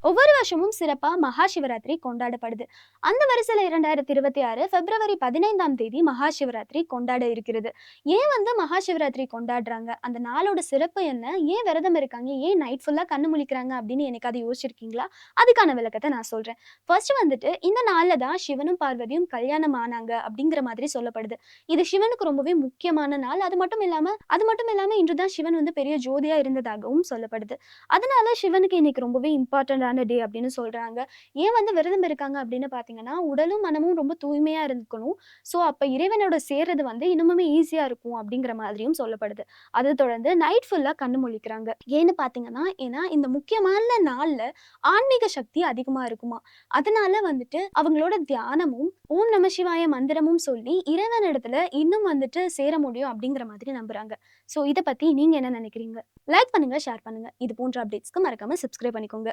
ஒவ்வொரு வருஷமும் சிறப்பா மகா சிவராத்திரி கொண்டாடப்படுது. அந்த வரிசையில 2026 பிப்ரவரி 15ஆம் தேதி மகா சிவராத்திரி கொண்டாட இருக்கிறது. ஏன் மகா சிவராத்திரி கொண்டாடுறாங்க? அந்த நாளோட சிறப்பு என்ன? ஏன் விரதம் இருக்காங்க? ஏன் நைட் ஃபுல்லா கண்ணு முழிக்கிறாங்க? அப்படின்னு என்னைக்காவது யோசிச்சிருக்கீங்களா? அதுக்கான விளக்கத்த நான் சொல்றேன். ஃபர்ஸ்ட் இந்த நாள்ல தான் சிவனும் பார்வதியும் கல்யாணம் ஆனாங்க அப்படிங்கிற மாதிரி சொல்லப்படுது. இது சிவனுக்கு ரொம்பவே முக்கியமான நாள். அது மட்டும் இல்லாம இன்று தான் சிவன் பெரிய ஜோதியா இருந்ததாகவும் சொல்லப்படுது. அதனால சிவனுக்கு இன்னைக்கு ரொம்பவே இம்பார்ட்டன்டான டே அப்படின்னு சொல்றாங்க. ஏன் விரதம் இருக்காங்க அப்படின்னு பார்த்தீங்கன்னா, உடலும் மனமும் ரொம்ப தூய்மையா இருக்கணும். ஸோ அப்ப இறைவனோட சேர்றது இன்னமுமே ஈஸியா இருக்கும் அப்படிங்கிற மாதிரியும் சொல்லப்படுது. அதை தொடர்ந்து நைட் ஃபுல்லா கண்ணு முழிக்கிறாங்க. ஏன்னு பார்த்தீங்கன்னா, ஏன்னா இந்த முக்கியமான நாள்ல ஆன்மீக சக்தி அதிகமா இருக்குமா. அதனால அவங்களோட தியானமும், ஓம் நம சிவாய மந்திரமும் சொல்லி இறைவனிடத்துல இன்னும் சேர முடியும் அப்படிங்கிற மாதிரி நம்புறாங்க. ஸோ இத பத்தி நீங்க என்ன நினைக்கிறீங்க? லைக் பண்ணுங்க, ஷேர் பண்ணுங்க. இது போன்ற அப்டேட்ஸ்க்கு மறக்காம சப்ஸ்கிரைப் பண்ணிக்கோங்க.